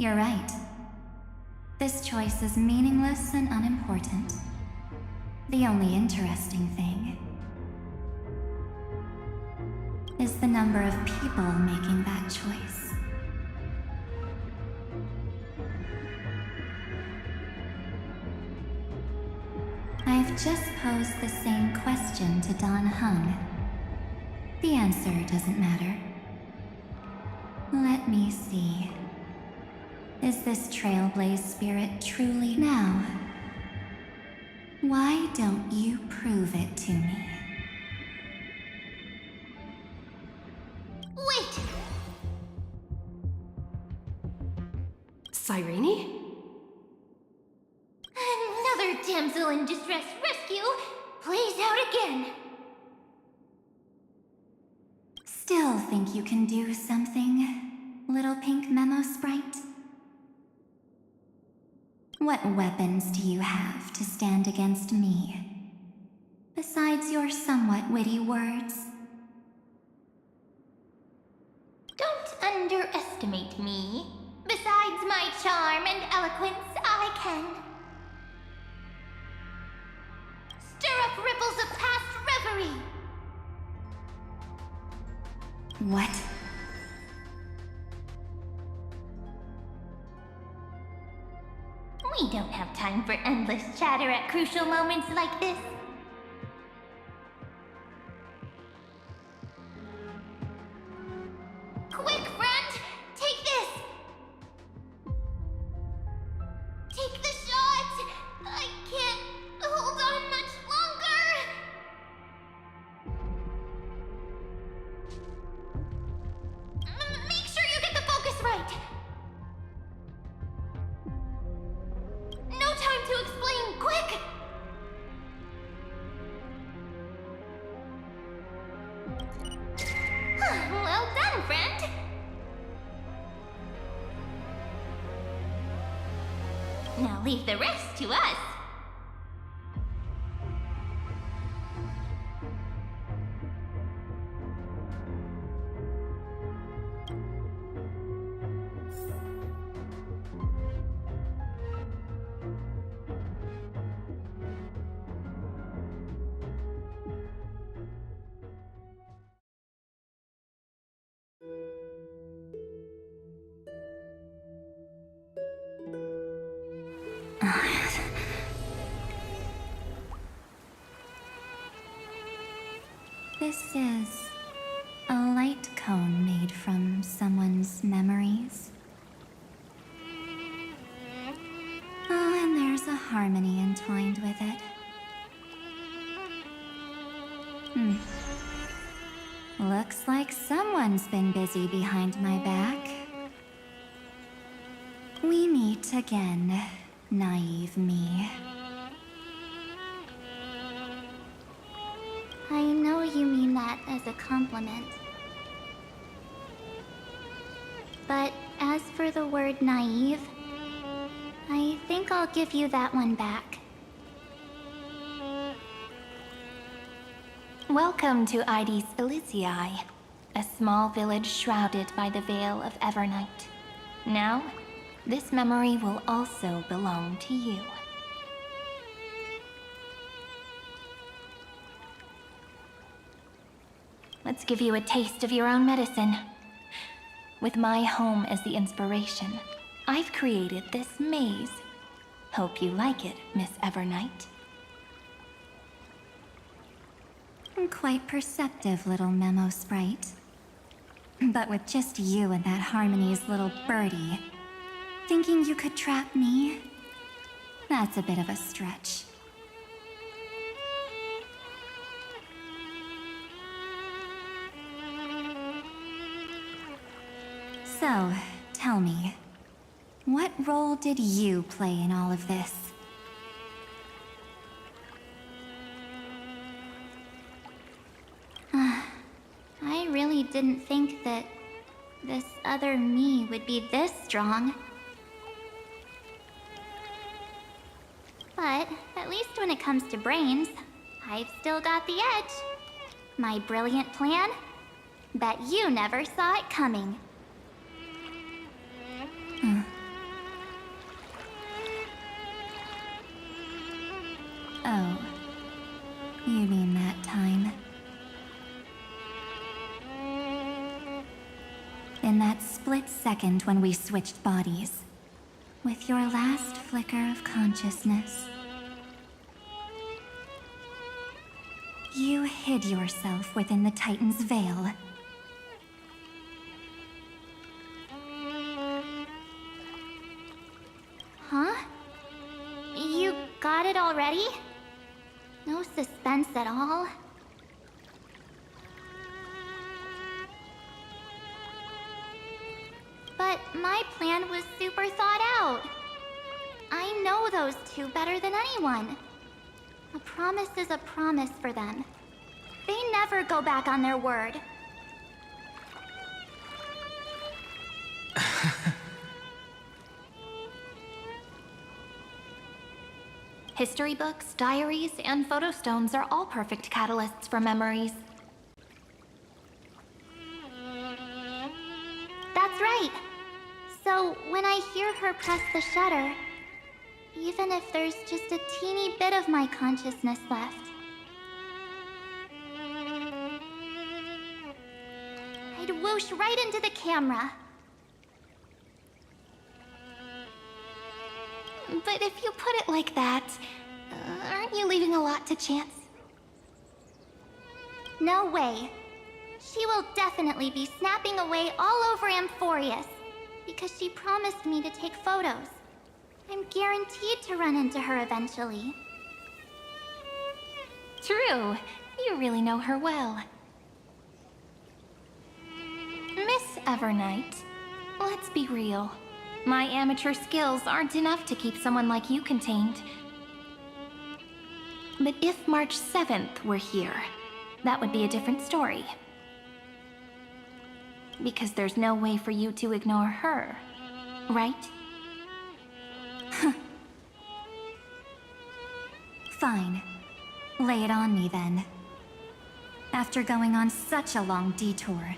You're right. This choice is meaningless and unimportant. The only interesting thing is the number of people making that choice. I've just posed the same question to Don Hung. The answer doesn't matter. Let me see. Is this trailblaze spirit truly now? Why don't you prove it to me? Wait! Cyrene? Another damsel in distress rescue plays out again. Still think you can do something, little pink memo sprite? What weapons do you have to stand against me, besides your somewhat witty words? Don't underestimate me. Besides my charm and eloquence, I can stir up ripples of past reverie. What? We don't have time for endless chatter at crucial moments like this. Quick, friend! Take this! Take the shot! I can't hold on much longer! Make sure you get the focus right! No time to explain! Quick! Well done, friend! Now leave the rest to us. This is a light cone made from someone's memories. Oh, and there's a harmony entwined with it. Looks like someone's been busy behind my back. We meet again, naive me. I know you mean that as a compliment. But as for the word naive, I think I'll give you that one back. Welcome to Ides Elysiae, a small village shrouded by the veil of Evernight. Now, this memory will also belong to you. Let's give you a taste of your own medicine. With my home as the inspiration, I've created this maze. Hope you like it, Miss Evernight. Quite perceptive little memo sprite. But with just you and that Harmony's little birdie, thinking you could trap me? That's a bit of a stretch. So, tell me, what role did you play in all of this? I really didn't think that this other me would be this strong. But at least when it comes to brains, I've still got the edge. My brilliant plan? Bet you never saw it coming. split second when we switched bodies. With your last flicker of consciousness, you hid yourself within the Titan's veil. Huh? You got it already? No suspense at all? But my plan was super thought out. I know those two better than anyone. A promise is a promise for them. They never go back on their word. History books, diaries, and photo stones are all perfect catalysts for memories. That's right. So when I hear her press the shutter, even if there's just a teeny bit of my consciousness left, I'd whoosh right into the camera. But if you put it like that, aren't you leaving a lot to chance? No way. She will definitely be snapping away all over Amphorius, because she promised me to take photos. I'm guaranteed to run into her eventually. True. You really know her well. Miss Evernight, let's be real. My amateur skills aren't enough to keep someone like you contained. But if March 7th were here, that would be a different story. Because there's no way for you to ignore her, right? Fine. Lay it on me then. After going on such a long detour,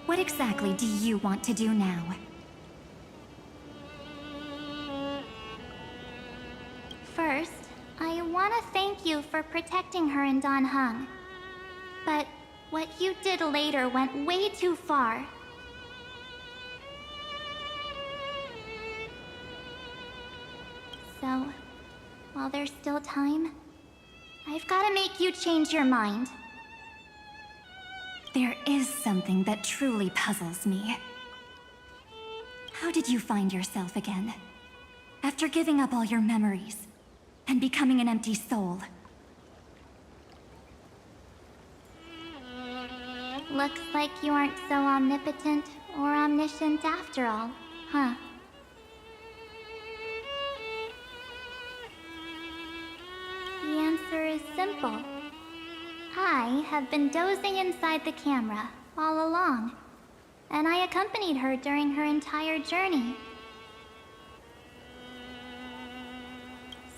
what exactly do you want to do now? First, I want to thank you for protecting her in Dan Heng. But what you did later went way too far. So, while there's still time, I've got to make you change your mind. There is something that truly puzzles me. How did you find yourself again? After giving up all your memories and becoming an empty soul. Looks like you aren't so omnipotent or omniscient after all, huh? The answer is simple. I have been dozing inside the camera all along, and I accompanied her during her entire journey.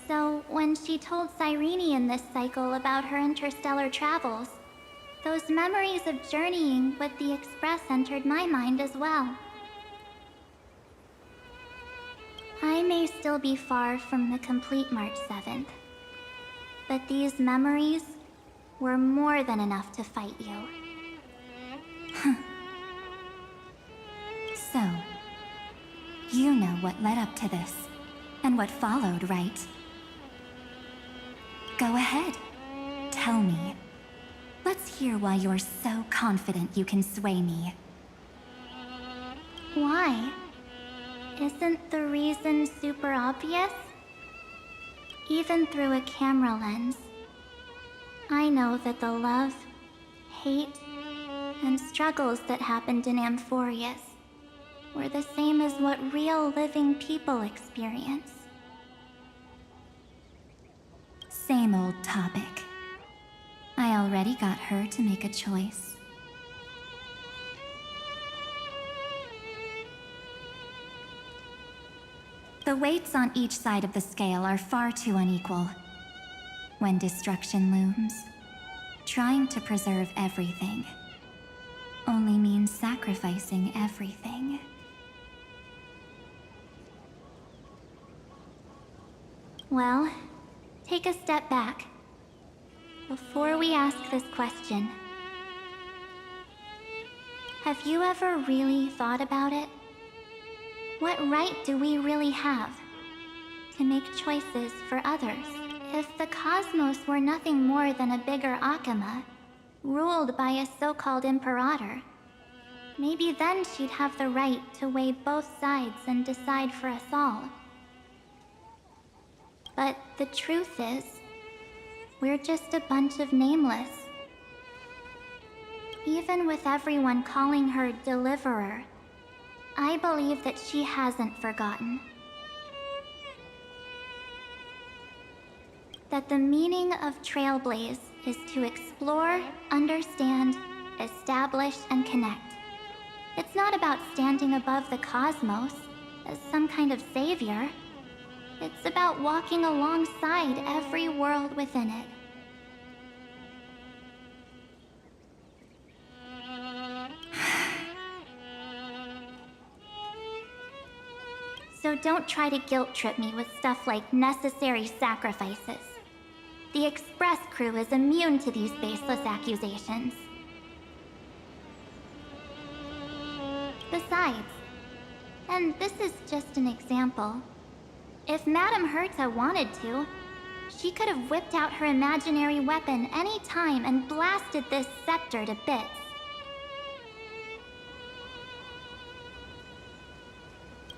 So, when she told Cyrene in this cycle about her interstellar travels, those memories of journeying with the Express entered my mind as well. I may still be far from the complete March 7th, but these memories were more than enough to fight you. So, you know what led up to this, and what followed, right? Go ahead. Tell me. Let's hear why you're so confident you can sway me. Why? Isn't the reason super obvious? Even through a camera lens, I know that the love, hate, and struggles that happened in Amphorius were the same as what real living people experience. Same old topic. I already got her to make a choice. The weights on each side of the scale are far too unequal. When destruction looms, trying to preserve everything only means sacrificing everything. Well, take a step back. Before we ask this question, have you ever really thought about it? What right do we really have to make choices for others? If the cosmos were nothing more than a bigger Akama, ruled by a so-called imperator, maybe then she'd have the right to weigh both sides and decide for us all. But the truth is, we're just a bunch of nameless. Even with everyone calling her Deliverer, I believe that she hasn't forgotten. That the meaning of Trailblaze is to explore, understand, establish, and connect. It's not about standing above the cosmos as some kind of savior. It's about walking alongside every world within it. So don't try to guilt trip me with stuff like necessary sacrifices. The Express crew is immune to these baseless accusations. Besides, and this is just an example, if Madame Herta wanted to, she could have whipped out her imaginary weapon any time and blasted this scepter to bits.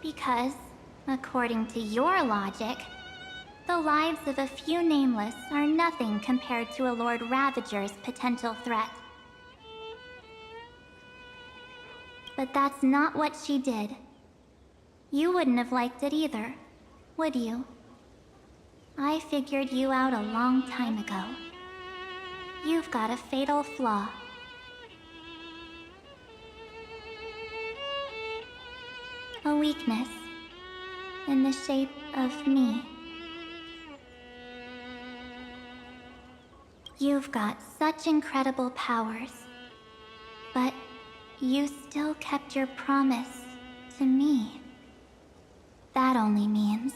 Because, according to your logic, the lives of a few nameless are nothing compared to a Lord Ravager's potential threat. But that's not what she did. You wouldn't have liked it either, would you? I figured you out a long time ago. You've got a fatal flaw. A weakness in the shape of me. You've got such incredible powers, but you still kept your promise to me. That only means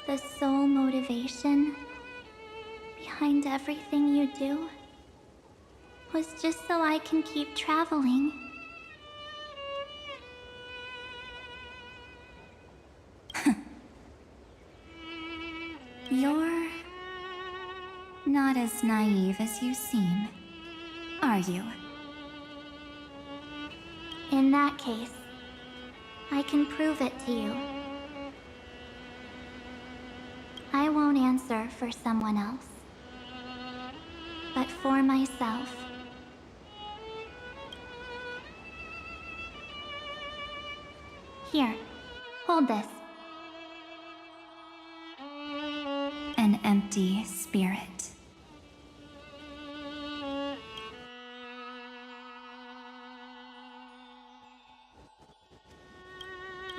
the sole motivation behind everything you do was just so I can keep traveling. You're not as naive as you seem, are you? In that case, I can prove it to you. I won't answer for someone else, but for myself. Here, hold this. An empty spirit.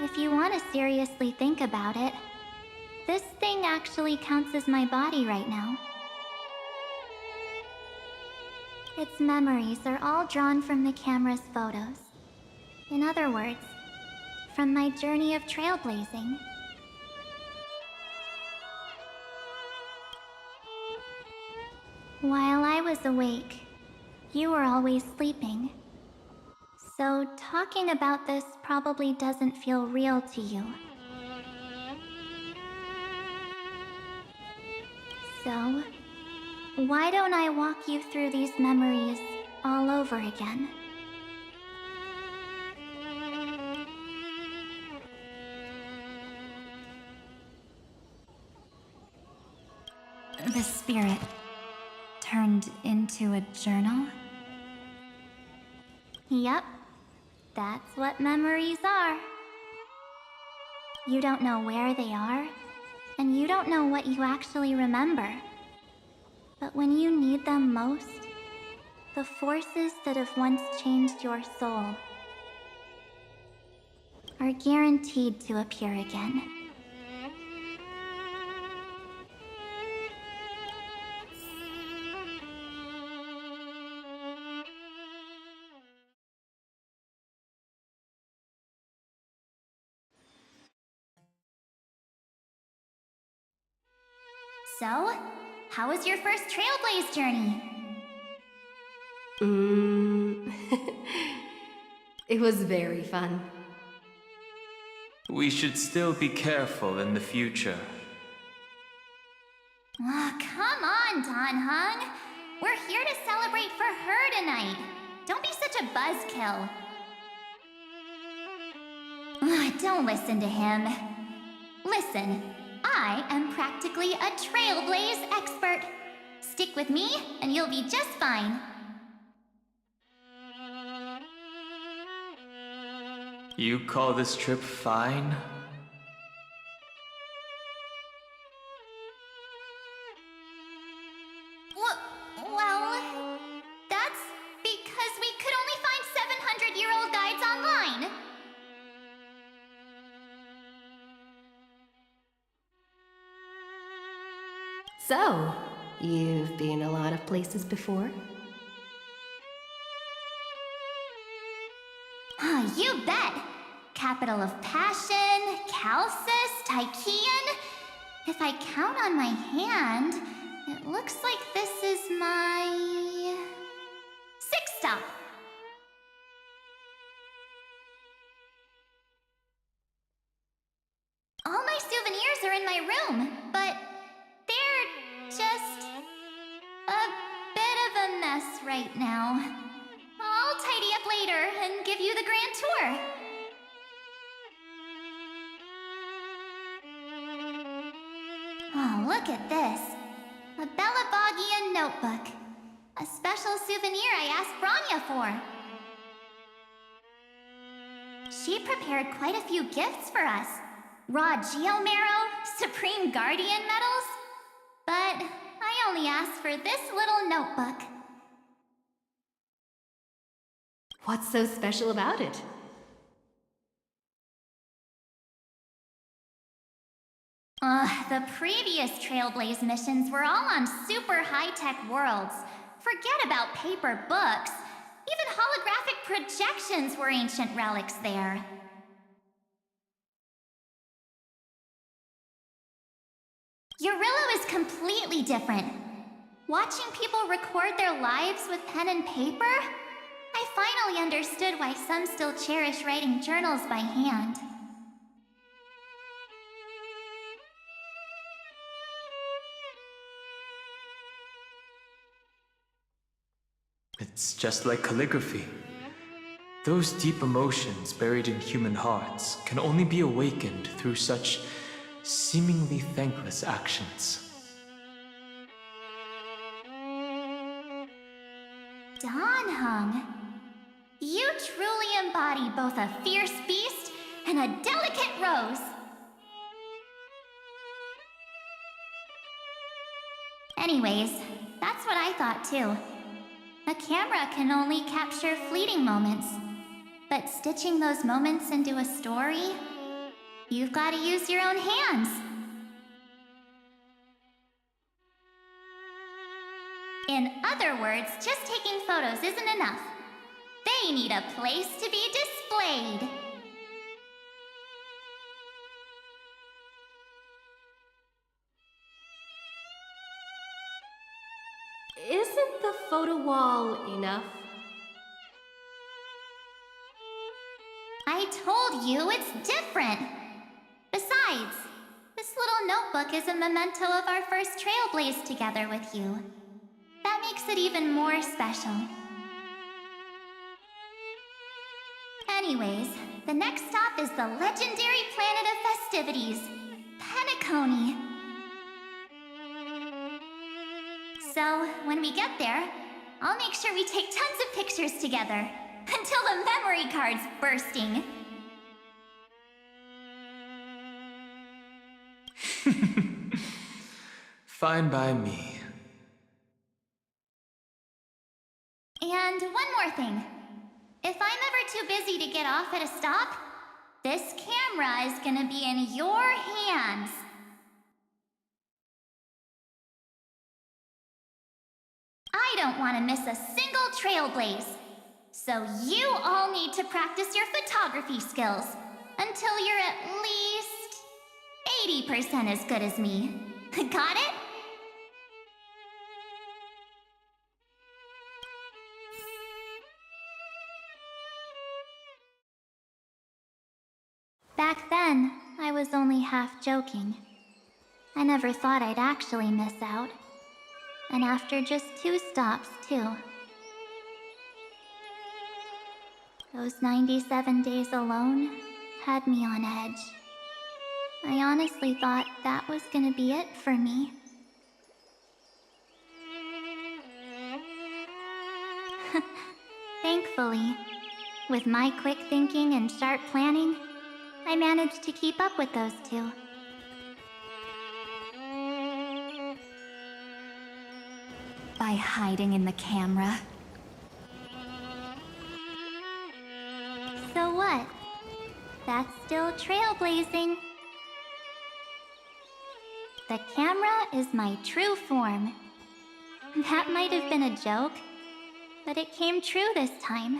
If you want to seriously think about it, this thing actually counts as my body right now. Its memories are all drawn from the camera's photos. In other words, from my journey of trailblazing. While I was awake, you were always sleeping. So talking about this probably doesn't feel real to you. So, why don't I walk you through these memories all over again? The spirit turned into a journal? Yep, that's what memories are. You don't know where they are, and you don't know what you actually remember. But when you need them most, the forces that have once changed your soul are guaranteed to appear again. So, how was your first Trailblaze journey? It was very fun. We should still be careful in the future. Oh, come on, Don Hung. We're here to celebrate for her tonight. Don't be such a buzzkill. Don't listen to him. Listen, I am practically a trailblaze expert. Stick with me, and you'll be just fine. You call this trip fine? Well, that's because we could only find 700-year-old guides online. So, you've been a lot of places before? You bet! Capital of Passion, Calcis, Tychean. If I count on my hand, it looks like this is my... sixth stop. All my souvenirs are in my room, but they're just a bit of a mess right now. I'll tidy up later and give you the grand tour. Oh, look at this. A Bellabogian notebook. A special souvenir I asked Branya for. She prepared quite a few gifts for us. Raw geomarrow, Supreme Guardian medals. But I only asked for this little notebook. What's so special about it? The previous Trailblaze missions were all on super high-tech worlds. Forget about paper books. Even holographic projections were ancient relics there. Eurillo is completely different. Watching people record their lives with pen and paper, I finally understood why some still cherish writing journals by hand. It's just like calligraphy. Those deep emotions buried in human hearts can only be awakened through such seemingly thankless actions. Donhung, you truly embody both a fierce beast and a delicate rose. Anyways, that's what I thought too. A camera can only capture fleeting moments, but stitching those moments into a story, you've got to use your own hands. In other words, just taking photos isn't enough. They need a place to be displayed. Isn't the photo wall enough? I told you it's different. Besides, this little notebook is a memento of our first Trailblaze together with you. That makes it even more special. Anyways, the next stop is the legendary planet of festivities, Penacony. So, when we get there, I'll make sure we take tons of pictures together, until the memory card's bursting. Fine by me. And one more thing. If I'm ever too busy to get off at a stop, this camera is gonna be in your hands. I don't want to miss a single Trailblaze. So you all need to practice your photography skills until you're at least 80% as good as me. Got it? was only half joking. I never thought I'd actually miss out. And after just 2 stops, too. Those 97 days alone had me on edge. I honestly thought that was gonna be it for me. Thankfully, with my quick thinking and sharp planning, I managed to keep up with those 2. By hiding in the camera. So what? That's still trailblazing. The camera is my true form. That might have been a joke, but it came true this time.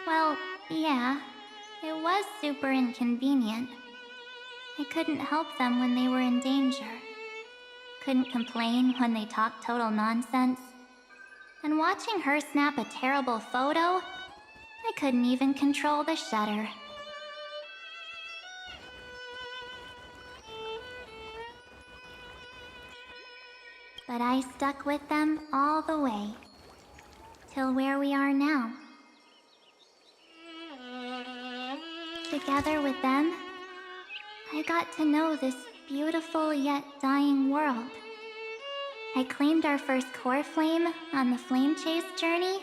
Well, yeah, it was super inconvenient. I couldn't help them when they were in danger. Couldn't complain when they talked total nonsense. And watching her snap a terrible photo, I couldn't even control the shutter. But I stuck with them all the way, till where we are now. Together with them, I got to know this beautiful yet dying world. I claimed our first core flame on the flame chase journey.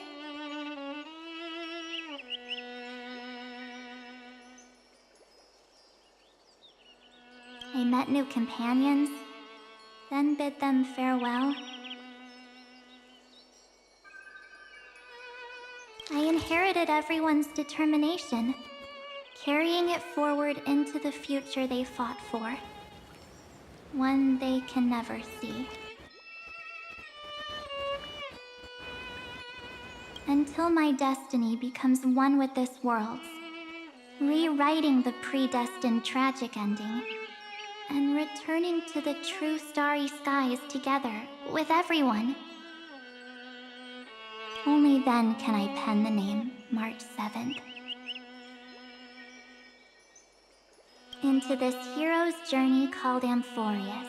I met new companions, then bid them farewell. I inherited everyone's determination, carrying it forward into the future they fought for. One they can never see. Until my destiny becomes one with this world's, rewriting the predestined tragic ending, and returning to the true starry skies together with everyone. Only then can I pen the name March 7th. Into this hero's journey called Amphorius.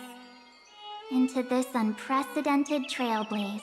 Into this unprecedented trailblaze.